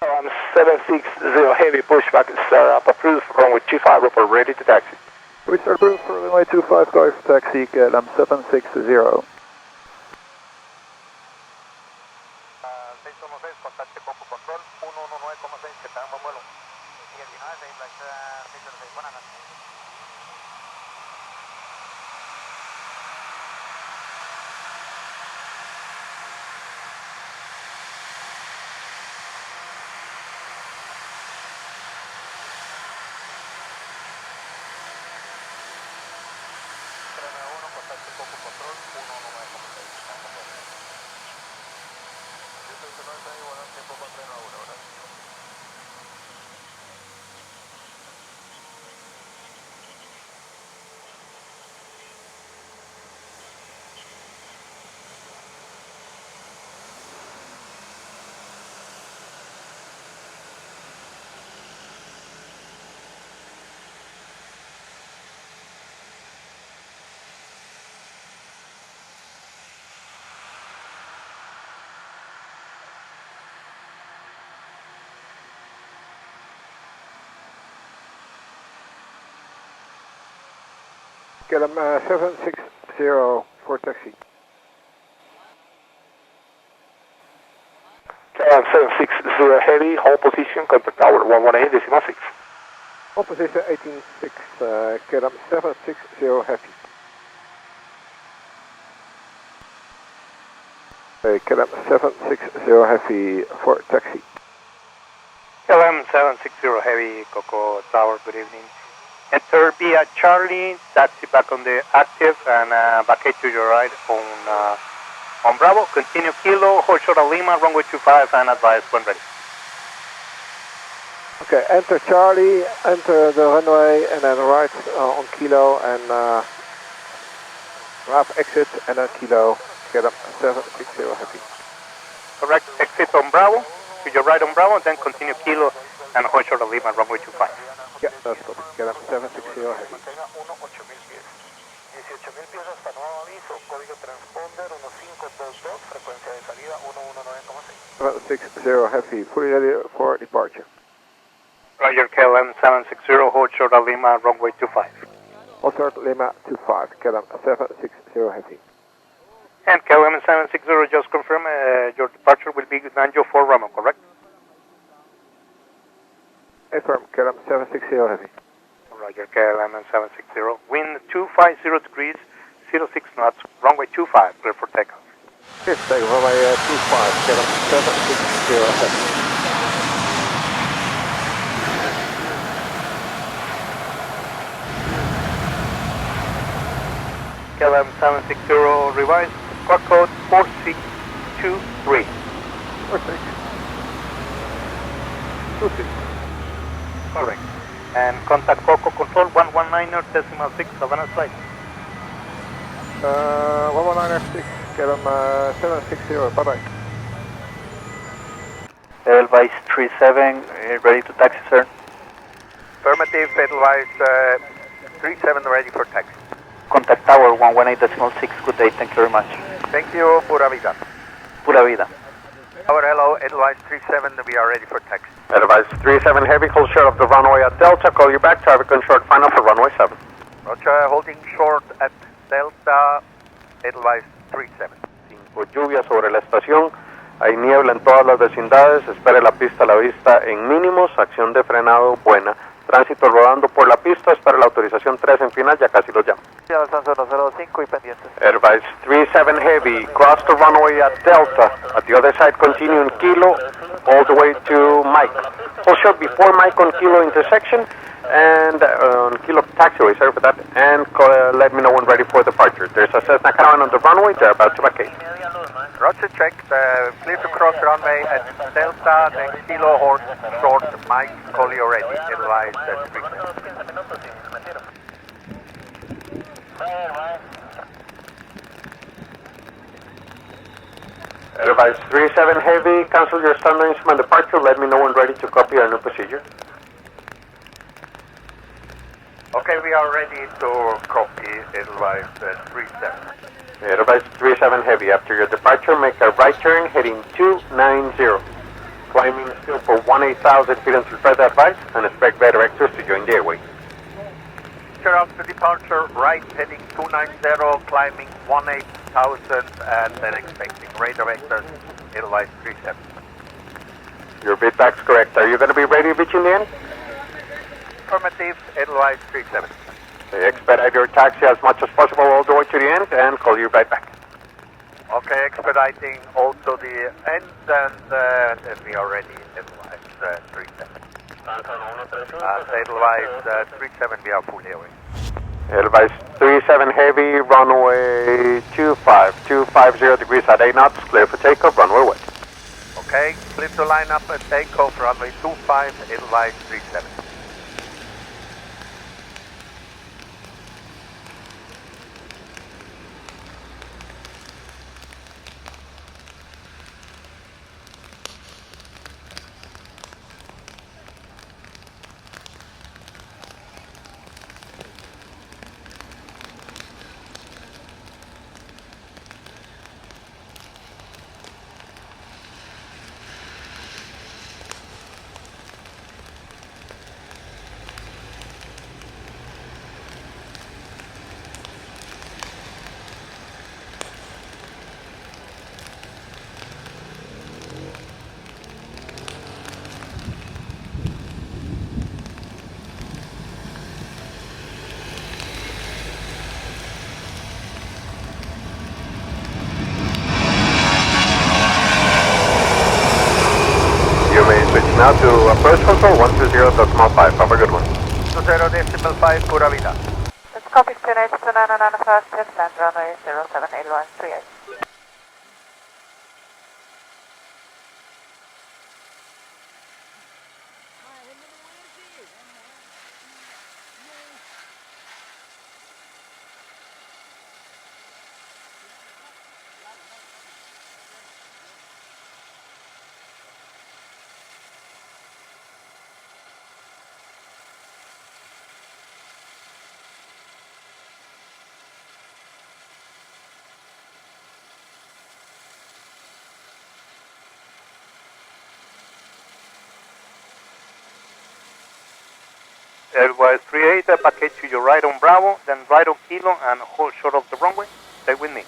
760 heavy pushback, start up approved for runway 25, report ready to taxi. We start approved for runway 25, going for taxi, KLM 760. 616, contacte Copa control, 119,6, que está en buen vuelo. Y el 19, 6, buenas noches. KLM 760 for taxi. KLM 760 heavy, hold position, contact tower 118.6. Hold position 186, KLM 760 heavy. KLM 760 heavy for taxi. KLM 760 heavy, Coco Tower, good evening. Enter via Charlie, taxi back on the active, and vacate to your right on Bravo. Continue Kilo, hold short of Lima, runway 25, and advise when ready. Okay, enter Charlie, enter the runway, and then right on Kilo, and Bravo exit, and then Kilo, KLM 760 heavy. Correct, exit on Bravo, to your right on Bravo, and then continue Kilo, and hold short of Lima, runway 25. Yeah, that's good. KLM 760 heavy. 18.000 pies hasta nuevo aviso, código transponder 1522, frecuencia de salida 119,6. 760 heavy, fully ready for departure. Roger, KLM 760, hold short of Lima, runway 25. Hold short Lima 25, KLM 760 heavy. And KLM 760, just confirm your departure will be Nanjo 4 Ramo, correct? Affirm, KLM 760 heavy. Roger, KLM 760. Wind 250 degrees, 06 knots, runway 25, clear for takeoff. Yes, take runway 25, KLM 760 heavy. KLM 760, revised, squawk code 4623. 46. Correct. And contact Coco Control 119.6 Savannah flight. 119.6, KLM 760, bye-bye. Edelweiss 37, ready to taxi, sir. Affirmative, Edelweiss 37 ready for taxi. Contact tower 118.6, good day, thank you very much. Thank you, pura vida. Pura vida. Tower, hello, Edelweiss 37, we are ready for taxi. Edelweiss 37 heavy, hold short of the runway at Delta, call you back, traffic on short final for runway 7. Roger, holding short at Delta, Edelweiss 37. Lluvia sobre la estación, hay niebla en todas las vecindades, espere la pista a la vista en mínimos, acción de frenado buena, tránsito rodando por la pista, espere la autorización 3 en final, ya casi lo llamo. 005 y pendientes. Edelweiss 37 heavy, cross the runway at Delta, at the other side continue in Kilo, all the way to Mike. Hold short before Mike on Kilo intersection, and on Kilo taxiway, sorry for that, and let me know when ready for departure. There's a Cessna Caravan on the runway, they're about to vacate. Roger, check, clear to cross runway at Delta, then Kilo horse, short, Mike, call you ready, Edelweiss 37. Edelweiss 37 heavy, cancel your standard instrument departure, let me know when ready to copy our new procedure. Okay, we are ready to copy Edelweiss 37. Edelweiss 37 heavy, after your departure, make a right turn heading 290, climbing Still for 18,000 feet until further advice, and expect better directors to join the airway. Future after departure, right heading 290, climbing 18,000, and then expecting radar vectors, Edelweiss 37. Your bid back's correct. Are you going to be ready to reach in the end? Affirmative, Edelweiss 37. Expedite your taxi as much as possible all the way to the end and call you right back. Okay, expediting also the end, and then we are ready, Edelweiss 37. Edelweiss 37, we are fully away. Edelweiss 37 heavy, runway 250 degrees at 8 knots, clear for takeoff, runway west. Okay, clear to line up and take off, runway 25, Edelweiss 37. Now to approach control 120.5. Have a good one. 20.5, pura vida. Let's copy QNH to 995, left land runway 07, Edelweiss 38. Edelweiss 38, packet to your right on Bravo, then right on Kilo, and hold short of the runway. Stay with me.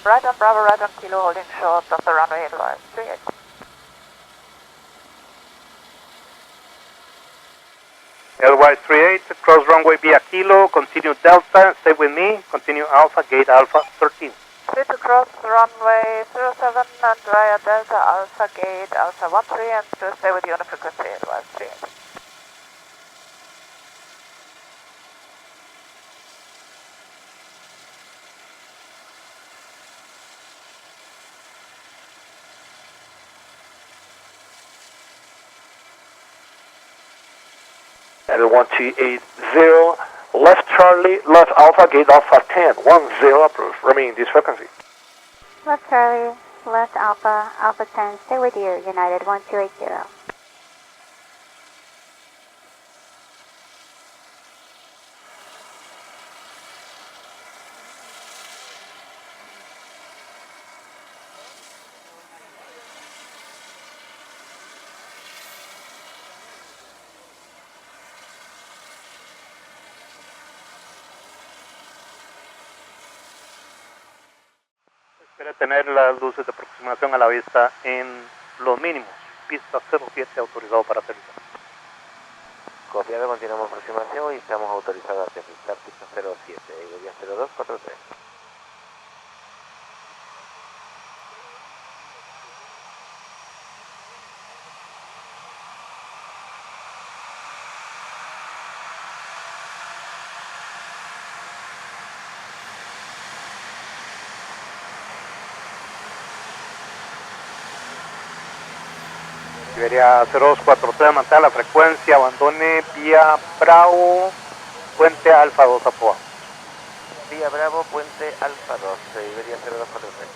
Right on Bravo, right on Kilo, holding short of the runway, Edelweiss 38. Edelweiss 38, cross runway via Kilo, continue Delta, stay with me, continue Alpha, gate Alpha 13. Clear to cross runway 07 and via Delta Alpha, gate Alpha 13, and to stay with you on the frequency, Edelweiss 38. L1280, left Charlie, left Alpha, gate Alpha 10, 10 approved, remain this frequency. Left Charlie, left Alpha, Alpha 10, stay with you, United 1280. Espera tener las luces de aproximación a la vista en los mínimos. Pista 07 autorizado para aterrizar. Copiado, continuamos aproximación y estamos autorizados a aterrizar pista 07, Iberia 0243. Iberia 0243, mantenga la frecuencia, abandone vía Bravo, puente Alfa 2 a proa. Vía Bravo, puente Alfa 2, Iberia 0243.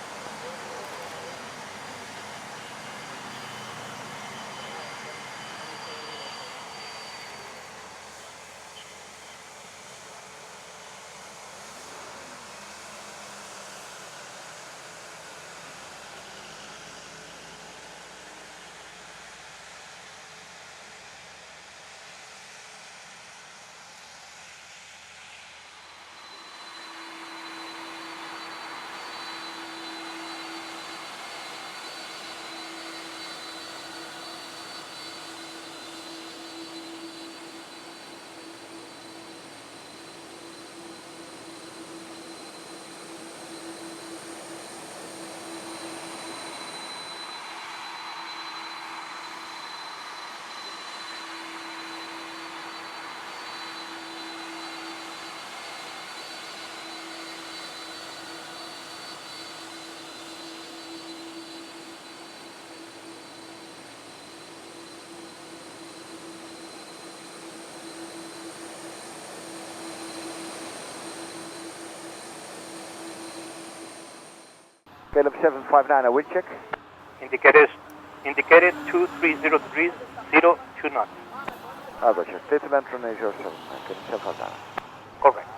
KLM 759, wind check. Indicated 2303, 02 knots. Roger. State of entry, Asia 7, KLM 759. Correct.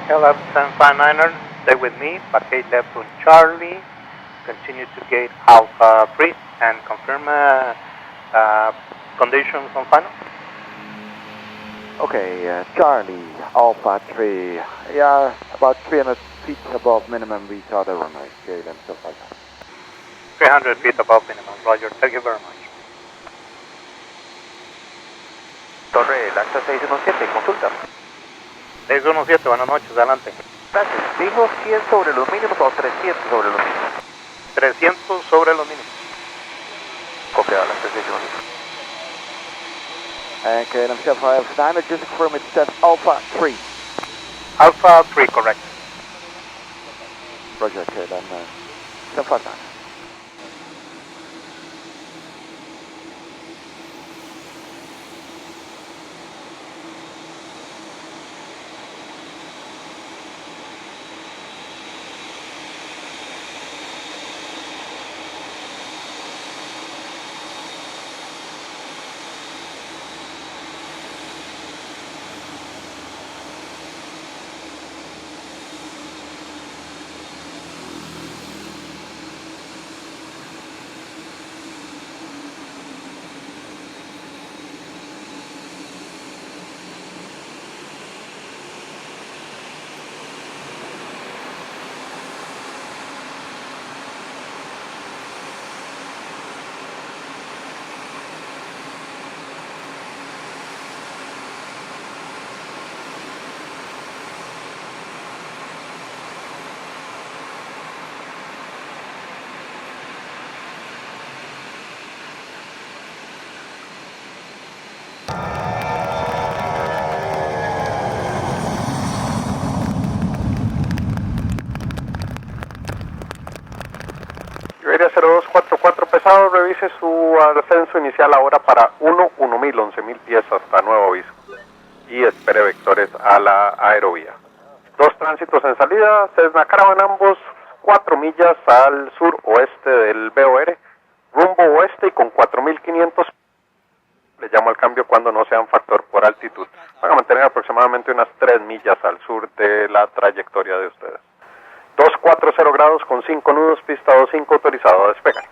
KLM 759er, stay with me, vacate left on Charlie, continue to gate Alpha 3 and confirm conditions on final. Okay, Charlie, Alpha 3. Yeah, about 300 feet above minimum we saw the runway, KLM 759. 300 feet above minimum, roger, thank you very much. Torre, el AXA 617, consulta. 617, buenas noches, adelante. Gracias. ¿Dijo 100 sobre los mínimos o 300 sobre los mínimos? 300 sobre los mínimos. Copiado, la AXA 617. And KLM 759, just confirm it says Alpha 3. Alpha 3, correct. Roger, KLM 759. Iberia 0244 pesado, revise su ascenso inicial ahora para 11.000 pies hasta nuevo aviso. Y espere vectores a la aerovía. 2 tránsitos en salida, Cessna Caravan ambos, 4 millas al sur-oeste del BOR, rumbo oeste y con 4.500. Le llamo al cambio cuando no sea un factor por altitud. Van a mantener aproximadamente unas 3 millas al sur de la trayectoria de ustedes. 240 grados con 5 nudos, pista 25 autorizado a despegar.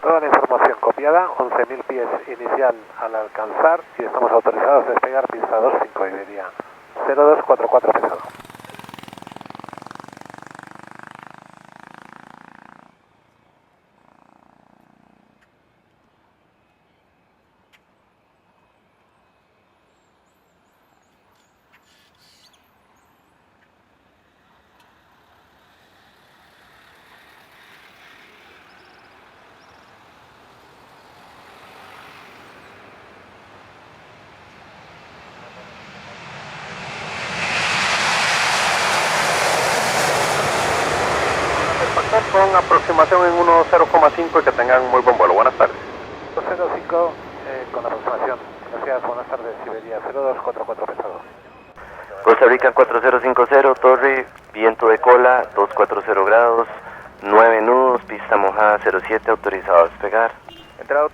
Toda la información copiada, 11.000 pies inicial al alcanzar y estamos autorizados a despegar pista 25 Iberia. 0244 pesado. Con aproximación en 1.0,5 y que tengan muy buen vuelo. Buenas tardes. 05 con aproximación. Gracias, buenas tardes, Iberia 0244 pesado. Costa Rica 4050, torre, viento de cola, 240 grados, 9 nudos, pista mojada 07, autorizado a despegar. Entrada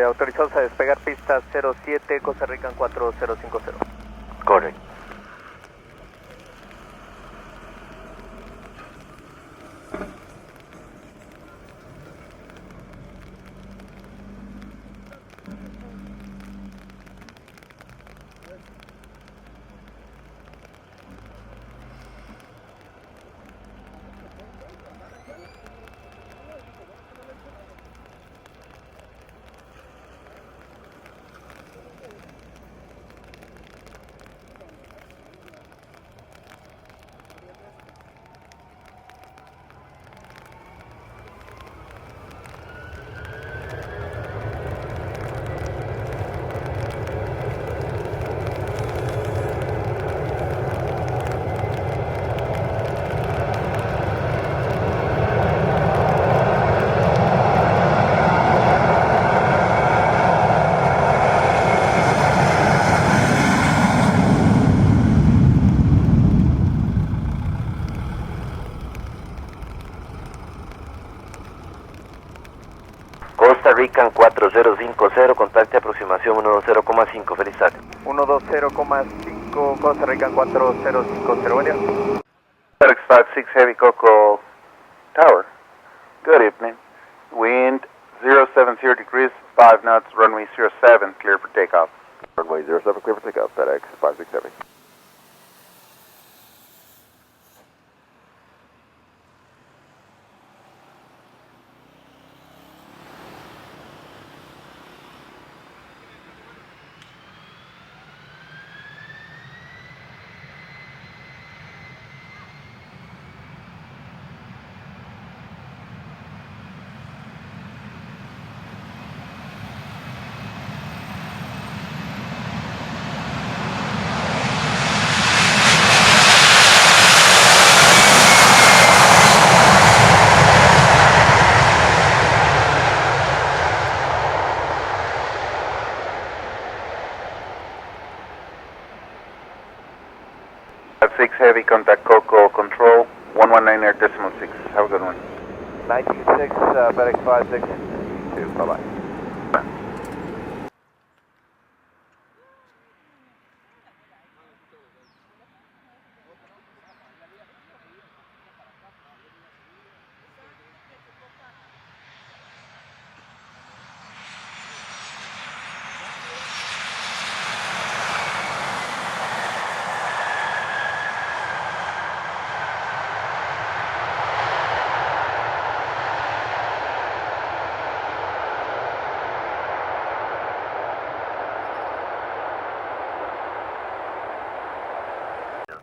autorizados a despegar pista 07, Costa Rica 4050. Correcto. 120, contacte aproximación 120,5, feliz tarde. 120,5, Costa Rica 4050, buen día. Fedex 56 Heavy Coco Tower. Good evening. Wind 070 degrees, 5 knots, runway 07, clear for takeoff. Runway 07, clear for takeoff, FedEx 56 Heavy. Six Heavy, contact Coco Control, 119 Air Decimal 6. Have a good one. 196, FedEx 56, bye-bye.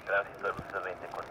Tránsito de luces 20 con